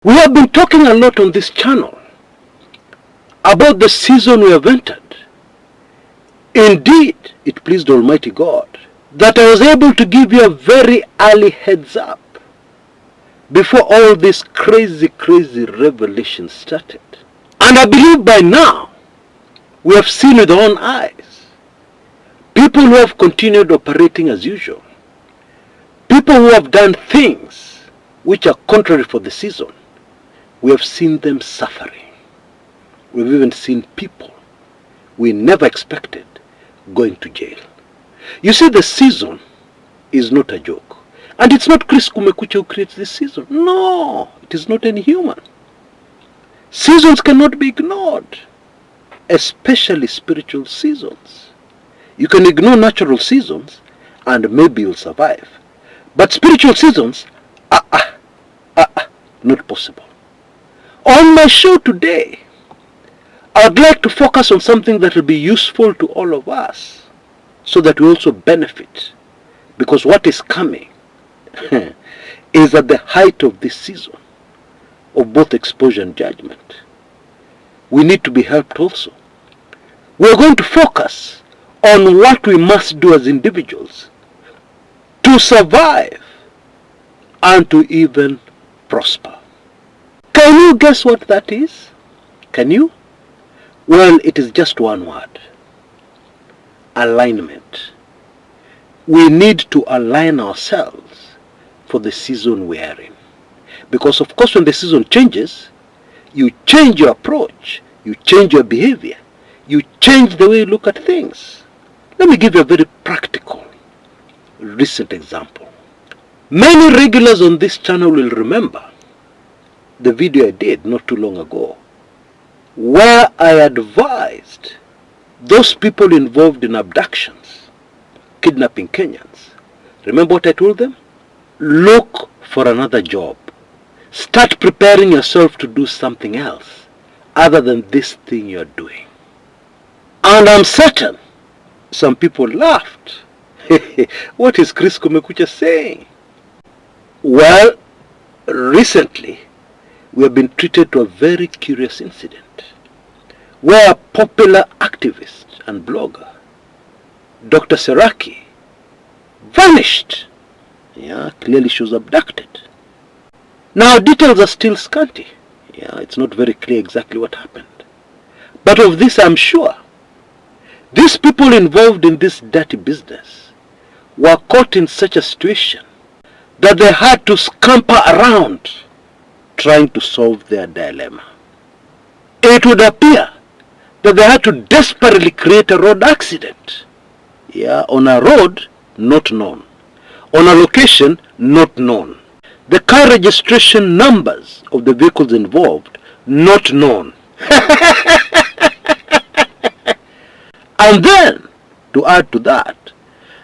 We have been talking a lot on this channel about the season we have entered. Indeed, it pleased Almighty God that I was able to give you a very early heads up before all this crazy revelation started. And I believe by now we have seen with our own eyes people who have continued operating as usual, people who have done things which are contrary for the season. We have seen them suffering. We've even seen people we never expected going to jail. You see, the season is not a joke. And it's not Chris Kumekucha who creates this season. No, it is not any human. Seasons cannot be ignored, especially spiritual seasons. You can ignore natural seasons and maybe you'll survive. But spiritual seasons, not possible. On my show today, I'd like to focus on something that will be useful to all of us so that we also benefit, because what is coming is at the height of this season of both exposure and judgment. We need to be helped also. We're going to focus on what we must do as individuals to survive and to even prosper. Can you guess what that is? Can you? Well, it is just one word. Alignment. We need to align ourselves for the season we are in. Because of course when the season changes, you change your approach, you change your behavior, you change the way you look at things. Let me give you a very practical, recent example. Many regulars on this channel will remember the video I did not too long ago, where I advised those people involved in abductions, kidnapping Kenyans. Remember what I told them? Look for another job. Start preparing yourself to do something else other than this thing you're doing. And I'm certain some people laughed. What is Chris Kumekucha saying? Well, recently we have been treated to a very curious incident where a popular activist and blogger, Dr. Seraki, vanished. Yeah, clearly she was abducted. Now details are still scanty. Yeah, it's not very clear exactly what happened. But of this I'm sure. These people involved in this dirty business were caught in such a situation that they had to scamper around trying to solve their dilemma. It would appear that they had to desperately create a road accident. Yeah, on a road not known. On a location not known. The car registration numbers of the vehicles involved not known. And then, to add to that,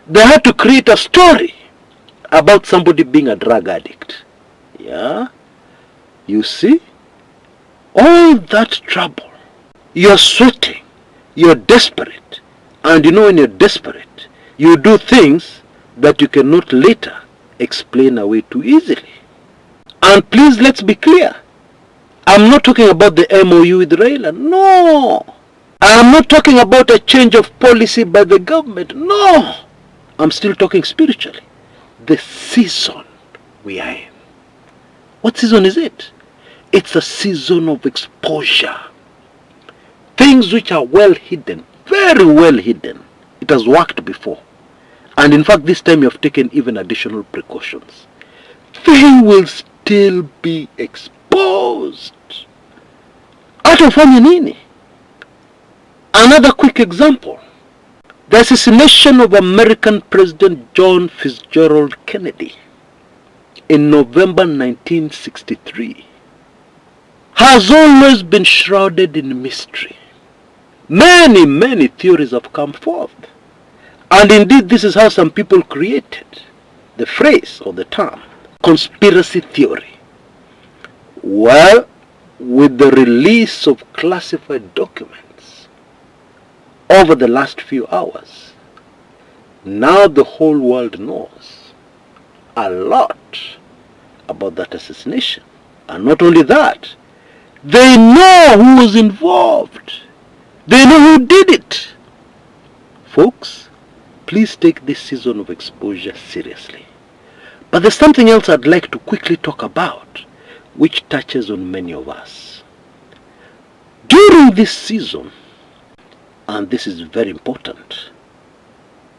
they had to create a story about somebody being a drug addict. Yeah? You see? All that trouble. You're sweating. You're desperate. And you know when you're desperate, you do things that you cannot later explain away too easily. And please, let's be clear. I'm not talking about the MOU with Raila. No. I'm not talking about a change of policy by the government. No. I'm still talking spiritually. The season we are in. What season is it? It's a season of exposure. Things which are well hidden, very well hidden. It has worked before. And in fact, this time you have taken even additional precautions. They will still be exposed. Atafanya nini? Another quick example. The assassination of American President John Fitzgerald Kennedy in November 1963 has always been shrouded in mystery. Many theories have come forth. And indeed, this is how some people created the phrase or the term, conspiracy theory. Well, with the release of classified documents over the last few hours, now the whole world knows a lot about that assassination. And not only that, they know who was involved. They know who did it. Folks, please take this season of exposure seriously. But there's something else I'd like to quickly talk about, which touches on many of us. During this season, and this is very important,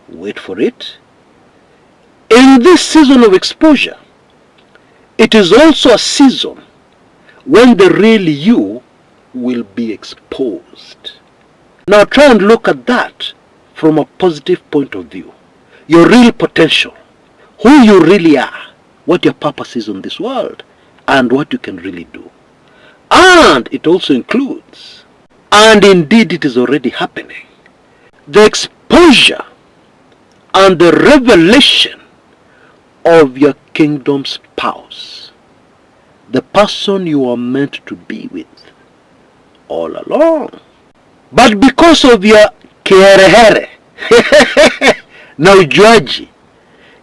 wait for it, in this season of exposure, it is also a season when the real you will be exposed. Now try and look at that from a positive point of view. Your real potential, who you really are, what your purpose is on this world, and what you can really do. And it also includes, and indeed it is already happening, the exposure and the revelation of your kingdom spouse, the person you are meant to be with all along. But because of your kiherehere, now judgy,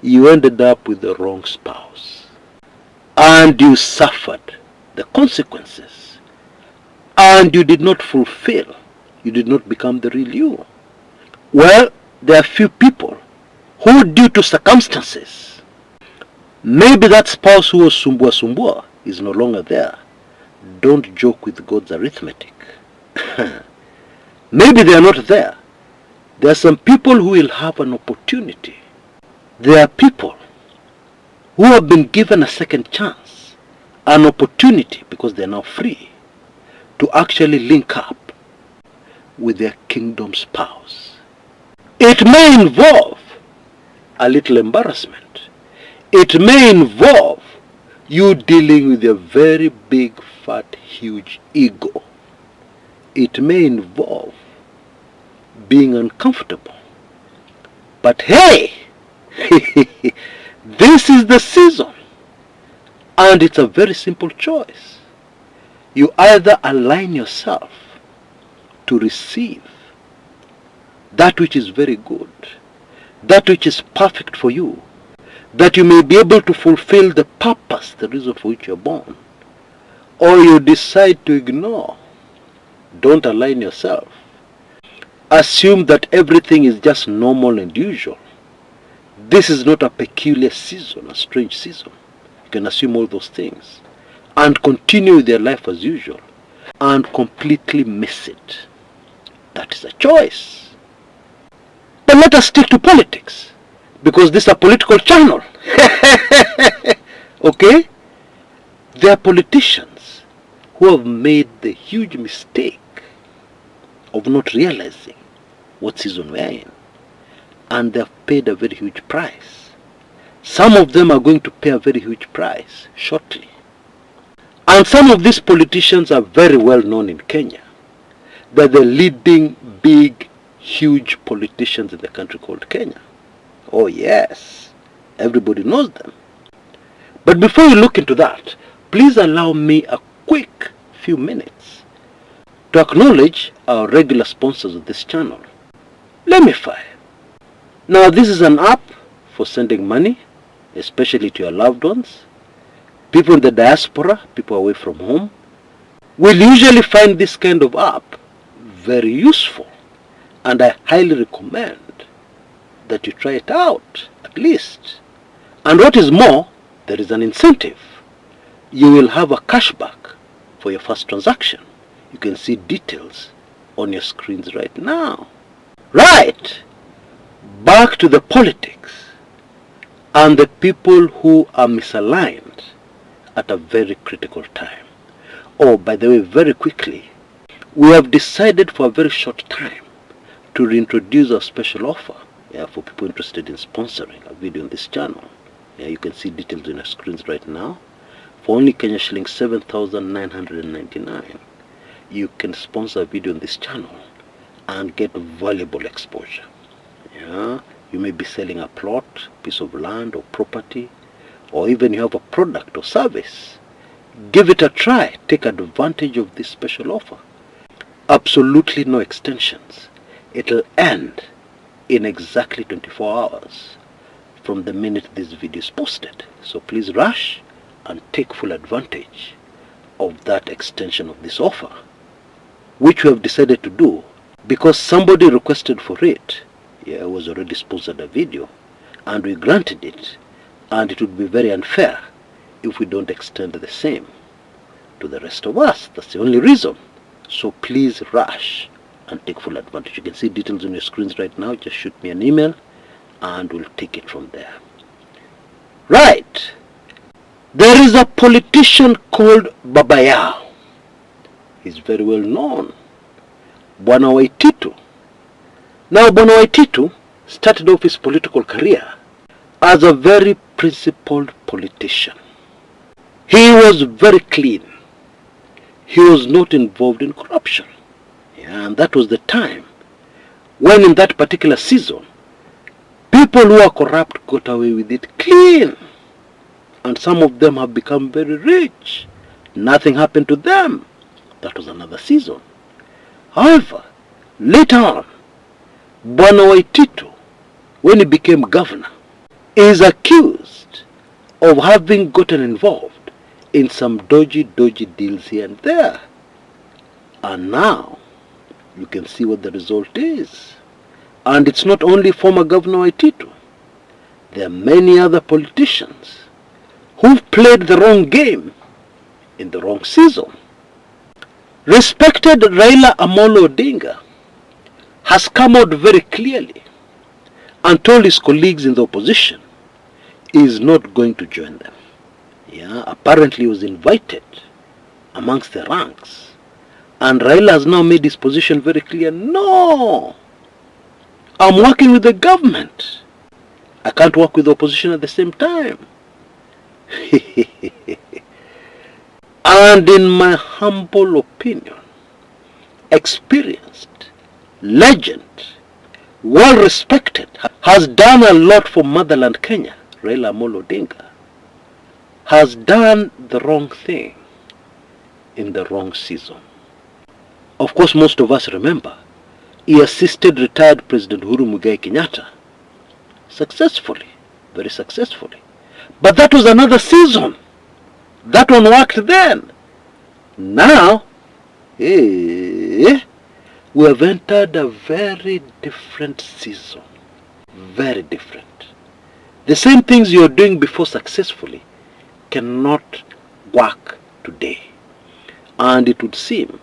you ended up with the wrong spouse. And you suffered the consequences. And you did not fulfill. You did not become the real you. Well, there are few people who, due to circumstances, maybe that spouse who was sumbua is no longer there. Don't joke with God's arithmetic. Maybe they are not there. There are some people who will have an opportunity. There are people who have been given a second chance, an opportunity, because they are now free, to actually link up with their kingdom spouse. It may involve a little embarrassment. It may involve you dealing with a very big, fat, huge ego. It may involve being uncomfortable. But hey, this is the season. And it's a very simple choice. You either align yourself to receive that which is very good, that which is perfect for you, that you may be able to fulfill the purpose, the reason for which you're born, or you decide to ignore. Don't align yourself. Assume that everything is just normal and usual. This is not a peculiar season, a strange season. You can assume all those things and continue with your life as usual and completely miss it. That is a choice. But let us stick to politics, because this is a political channel. Okay? There are politicians who have made the huge mistake of not realizing what season we are in, and they have paid a very huge price. Some of them are going to pay a very huge price shortly. And some of these politicians are very well known in Kenya. They're the leading big, huge politicians in the country called Kenya. Oh yes, everybody knows them. But before you look into that, please allow me a quick few minutes to acknowledge our regular sponsors of this channel. Lemify. Now this is an app for sending money, especially to your loved ones. People in the diaspora, people away from home, will usually find this kind of app very useful. And I highly recommend that you try it out, at least. And what is more, there is an incentive. You will have a cashback for your first transaction. You can see details on your screens right now. Right! Back to the politics and the people who are misaligned at a very critical time. Oh, by the way, very quickly, we have decided for a very short time to reintroduce our special offer for people interested in sponsoring a video on this channel. You can see details on your screens right now. For only Kenya shillings 7,999, you can sponsor a video on this channel and get valuable exposure. You may be selling a plot, piece of land or property, or even you have a product or service. Give it a try. Take advantage of this special offer. Absolutely no extensions. It'll end in exactly 24 hours from the minute this video is posted. So please rush and take full advantage of that extension of this offer, which we have decided to do because somebody requested for it. Yeah, it was already sponsored a video, and we granted it, and it would be very unfair if we don't extend the same to the rest of us. That's the only reason. So please rush and take full advantage. You can see details on your screens right now. Just shoot me an email and we'll take it from there. Right. There is a politician called Babayao. He's very well known. Bwana Waititu. Now Bwana Waititu started off his political career as a very principled politician. He was very clean. He was not involved in corruption. Yeah, and that was the time when in that particular season, people who are corrupt got away with it clean. And some of them have become very rich. Nothing happened to them. That was another season. However, later on, Bwana Waititu, when he became governor, is accused of having gotten involved in some dodgy deals here and there. And now, you can see what the result is. And it's not only former Governor Waititu. There are many other politicians who've played the wrong game in the wrong season. Respected Raila Odinga has come out very clearly and told his colleagues in the opposition he is not going to join them. Yeah, apparently he was invited amongst the ranks, and Raila has now made his position very clear. No, I'm working with the government. I can't work with the opposition at the same time. And in my humble opinion, experienced, legend, well respected, has done a lot for motherland Kenya, Raila Odinga, has done the wrong thing in the wrong season. Of course, most of us remember, he assisted retired President Muigai Kenyatta successfully, very successfully. But that was another season. That one worked then. Now, we have entered a very different season. Very different. The same things you're doing before successfully cannot work today. And it would seem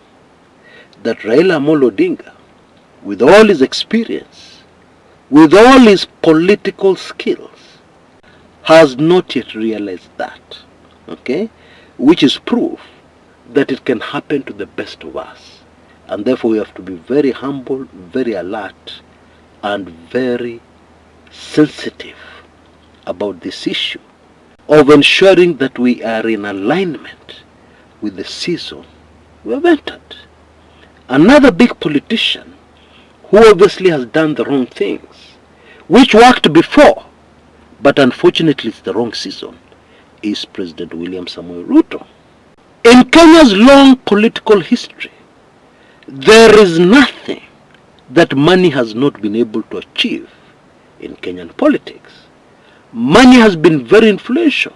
that Raila Odinga, with all his experience, with all his political skills, has not yet realized that. Okay? Which is proof that it can happen to the best of us. And therefore we have to be very humble, very alert, and very sensitive about this issue of ensuring that we are in alignment with the season we have entered. Another big politician who obviously has done the wrong things, which worked before, but unfortunately it's the wrong season, is President William Ruto. In Kenya's long political history, there is nothing that money has not been able to achieve in Kenyan politics. Money has been very influential.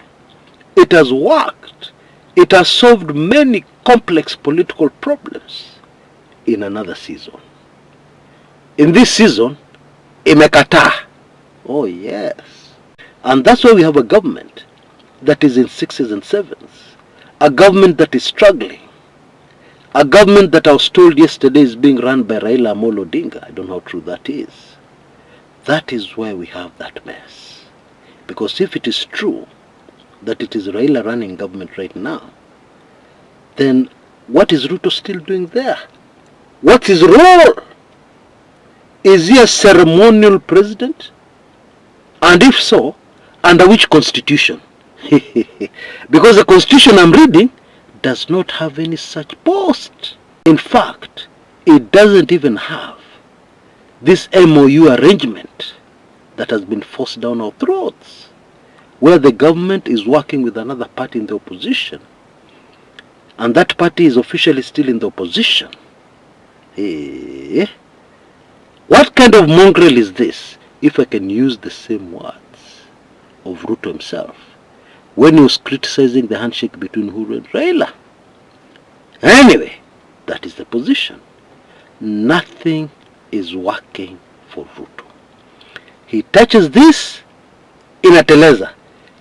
It has worked. It has solved many complex political problems in another season. In this season, imekataa. Oh yes. And that's why we have a government that is in 6s and 7s. A government that is struggling. A government that I was told yesterday is being run by Raila Odinga. I don't know how true that is. That is why we have that mess. Because if it is true that it is Raila running government right now, then what is Ruto still doing there? What's his role? Is he a ceremonial president? And if so, under which constitution? Because the constitution I'm reading does not have any such post. In fact, it doesn't even have this MOU arrangement that has been forced down our throats, where the government is working with another party in the opposition, and that party is officially still in the opposition. What kind of mongrel is this, if I can use the same words of Ruto himself when he was criticizing the handshake between Uhuru and Raila? Anyway, that is the position. Nothing is working for Ruto. He touches this, inateleza.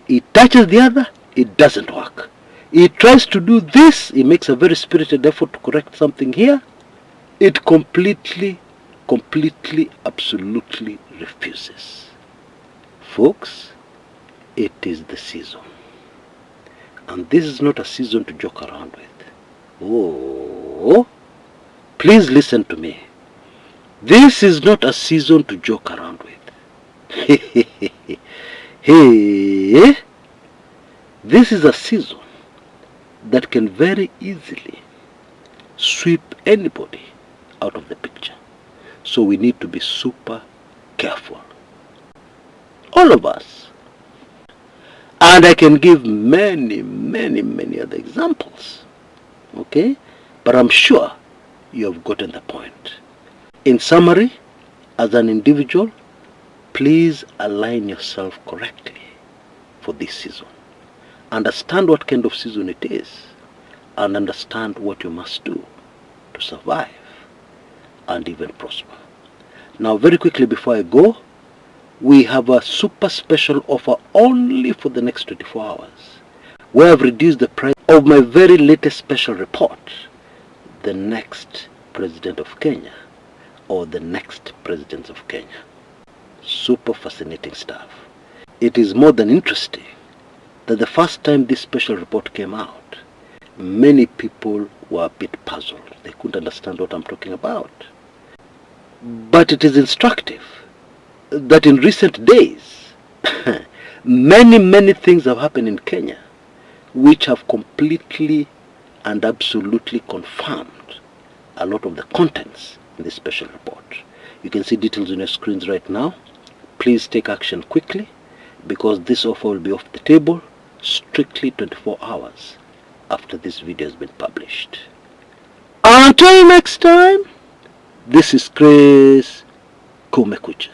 He touches the other, it doesn't work. He tries to do this, he makes a very spirited effort to correct something here. It completely, absolutely refuses. Folks, it is the season. And this is not a season to joke around with. Oh, please listen to me. This is not a season to joke around with. Hey, this is a season that can very easily sweep anybody out of the picture. So we need to be super careful. All of us. And I can give many other examples. Okay? But I'm sure you have gotten the point. In summary, as an individual, please align yourself correctly for this season. Understand what kind of season it is, and understand what you must do to survive and even prosper. Now, very quickly before I go, we have a super special offer only for the next 24 hours. We have reduced the price of my very latest special report, The Next President of Kenya, or The Next Presidents of Kenya. Super fascinating stuff. It is more than interesting that the first time this special report came out, many people were a bit puzzled. They couldn't understand what I'm talking about. But it is instructive that in recent days, many things have happened in Kenya which have completely and absolutely confirmed a lot of the contents in this special report. You can see details on your screens right now. Please take action quickly, because this offer will be off the table strictly 24 hours after this video has been published. Until next time, this is Chris Kumekucha.